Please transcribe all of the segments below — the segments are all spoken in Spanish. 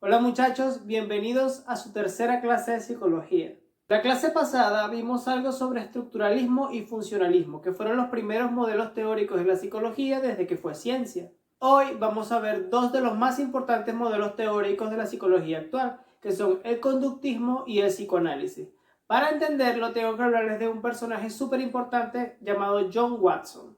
Hola muchachos, bienvenidos a su tercera clase de psicología. La clase pasada vimos algo sobre estructuralismo y funcionalismo, que fueron los primeros modelos teóricos de la psicología desde que fue ciencia. Hoy vamos a ver dos de los más importantes modelos teóricos de la psicología actual, que son el conductismo y el psicoanálisis. Para entenderlo tengo que hablarles de un personaje súper importante llamado John Watson.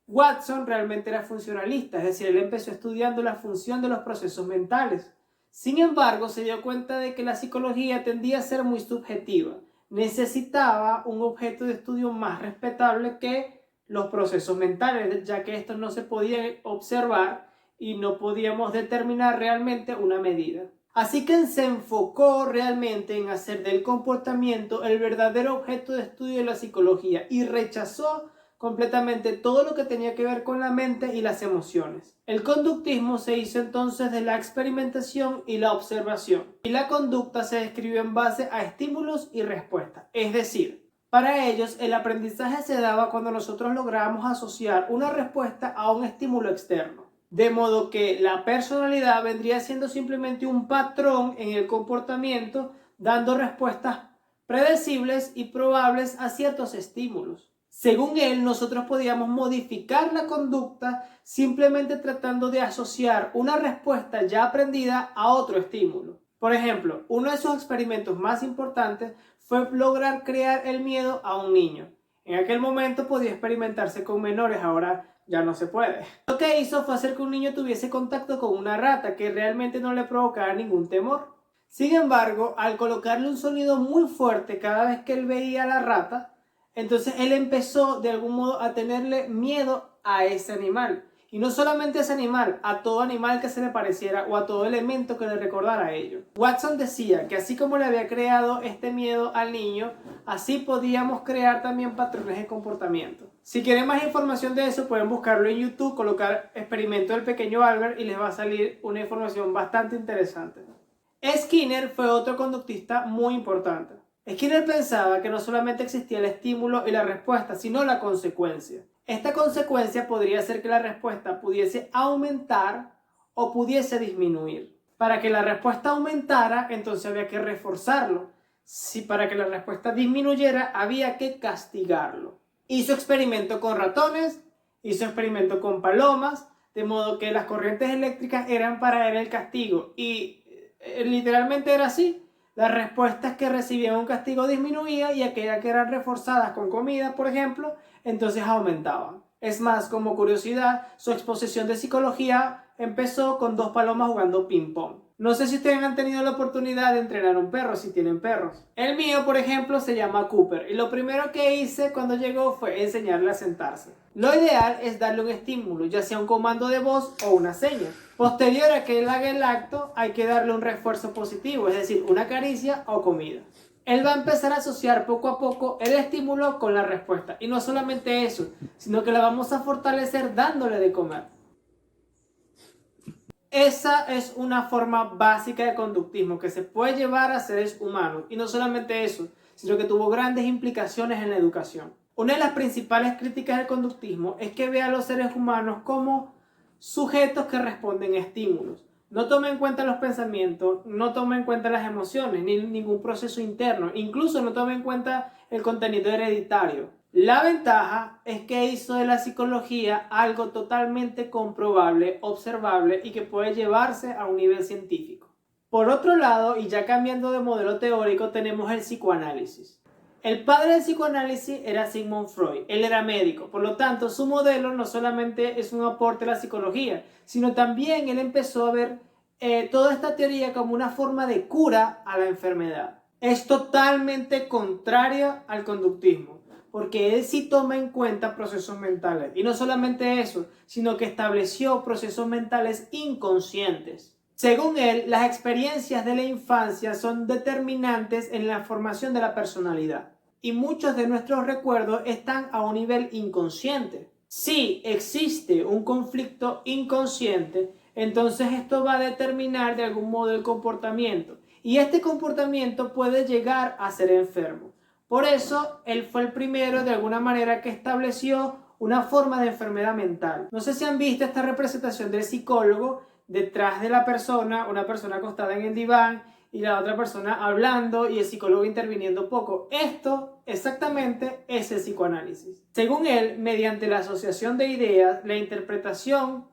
Watson realmente era funcionalista, es decir, él empezó estudiando la función de los procesos mentales. Sin embargo, se dio cuenta de que la psicología tendía a ser muy subjetiva. Necesitaba un objeto de estudio más respetable que los procesos mentales, ya que estos no se podían observar y no podíamos determinar realmente una medida. Así que se enfocó realmente en hacer del comportamiento el verdadero objeto de estudio de la psicología y rechazó completamente todo lo que tenía que ver con la mente y las emociones. El conductismo se hizo entonces de la experimentación y la observación, y la conducta se describió en base a estímulos y respuestas. Es decir, para ellos el aprendizaje se daba cuando nosotros lográbamos asociar una respuesta a un estímulo externo. De modo que la personalidad vendría siendo simplemente un patrón en el comportamiento, dando respuestas predecibles y probables a ciertos estímulos. Según él, nosotros podíamos modificar la conducta simplemente tratando de asociar una respuesta ya aprendida a otro estímulo. Por ejemplo, uno de sus experimentos más importantes fue lograr crear el miedo a un niño. En aquel momento podía experimentarse con menores, ahora ya no se puede. Lo que hizo fue hacer que un niño tuviese contacto con una rata que realmente no le provocara ningún temor. Sin embargo, al colocarle un sonido muy fuerte cada vez que él veía a la rata, entonces él empezó de algún modo a tenerle miedo a ese animal. Y no solamente a ese animal, a todo animal que se le pareciera o a todo elemento que le recordara a ello. Watson decía que así como le había creado este miedo al niño, así podíamos crear también patrones de comportamiento. Si quieren más información de eso, pueden buscarlo en YouTube, colocar experimento del pequeño Albert y les va a salir una información bastante interesante. Skinner fue otro conductista muy importante. Skinner pensaba que no solamente existía el estímulo y la respuesta, sino la consecuencia. Esta consecuencia podría ser que la respuesta pudiese aumentar o pudiese disminuir. Para que la respuesta aumentara, entonces había que reforzarlo. Si para que la respuesta disminuyera, había que castigarlo. Hizo experimento con ratones, hizo experimento con palomas, de modo que las corrientes eléctricas eran para él el castigo. Y literalmente era así. Las respuestas que recibían un castigo disminuían y aquellas que eran reforzadas con comida, por ejemplo, entonces aumentaban. Es más, como curiosidad, su exposición de psicología empezó con 2 palomas jugando ping pong. No sé si ustedes han tenido la oportunidad de entrenar un perro, si tienen perros. El mío, por ejemplo, se llama Cooper y lo primero que hice cuando llegó fue enseñarle a sentarse. Lo ideal es darle un estímulo, ya sea un comando de voz o una seña. Posterior a que él haga el acto, hay que darle un refuerzo positivo, es decir, una caricia o comida. Él va a empezar a asociar poco a poco el estímulo con la respuesta. Y no solamente eso, sino que la vamos a fortalecer dándole de comer. Esa es una forma básica de conductismo que se puede llevar a seres humanos. Y no solamente eso, sino que tuvo grandes implicaciones en la educación. Una de las principales críticas del conductismo es que ve a los seres humanos como sujetos que responden a estímulos. No toma en cuenta los pensamientos, no toma en cuenta las emociones, ni ningún proceso interno. Incluso no toma en cuenta el contenido hereditario. La ventaja es que hizo de la psicología algo totalmente comprobable, observable y que puede llevarse a un nivel científico. Por otro lado, y ya cambiando de modelo teórico, tenemos el psicoanálisis. El padre del psicoanálisis era Sigmund Freud, él era médico, por lo tanto su modelo no solamente es un aporte a la psicología, sino también él empezó a ver toda esta teoría como una forma de cura a la enfermedad. Es totalmente contrario al conductismo, porque él sí toma en cuenta procesos mentales, y no solamente eso, sino que estableció procesos mentales inconscientes. Según él, las experiencias de la infancia son determinantes en la formación de la personalidad. Y muchos de nuestros recuerdos están a un nivel inconsciente. Si existe un conflicto inconsciente, entonces esto va a determinar de algún modo el comportamiento. Y este comportamiento puede llegar a ser enfermo. Por eso, él fue el primero de alguna manera que estableció una forma de enfermedad mental. No sé si han visto esta representación del psicólogo detrás de la persona, una persona acostada en el diván y la otra persona hablando y el psicólogo interviniendo poco. Esto exactamente es el psicoanálisis. Según él, mediante la asociación de ideas, la interpretación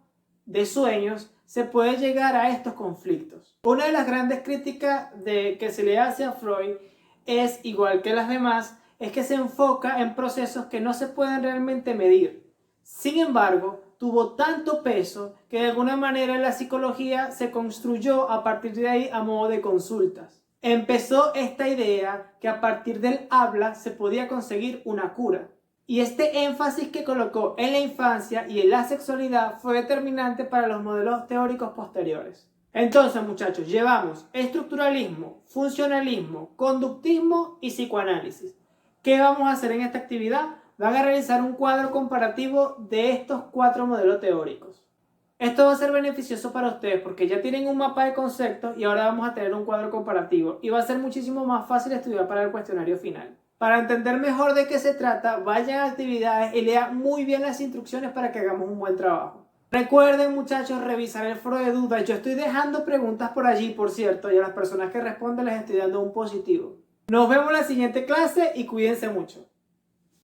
de sueños, se puede llegar a estos conflictos. Una de las grandes críticas que se le hace a Freud es, igual que las demás, es que se enfoca en procesos que no se pueden realmente medir. Sin embargo, tuvo tanto peso que de alguna manera la psicología se construyó a partir de ahí a modo de consultas. Empezó esta idea que a partir del habla se podía conseguir una cura. Y este énfasis que colocó en la infancia y en la sexualidad fue determinante para los modelos teóricos posteriores. Entonces, muchachos, llevamos estructuralismo, funcionalismo, conductismo y psicoanálisis. ¿Qué vamos a hacer en esta actividad? Van a realizar un cuadro comparativo de estos 4 modelos teóricos. Esto va a ser beneficioso para ustedes porque ya tienen un mapa de conceptos y ahora vamos a tener un cuadro comparativo y va a ser muchísimo más fácil estudiar para el cuestionario final. Para entender mejor de qué se trata, vayan a actividades y lean muy bien las instrucciones para que hagamos un buen trabajo. Recuerden, muchachos, revisar el foro de dudas. Yo estoy dejando preguntas por allí, por cierto, y a las personas que responden les estoy dando un positivo. Nos vemos en la siguiente clase y cuídense mucho.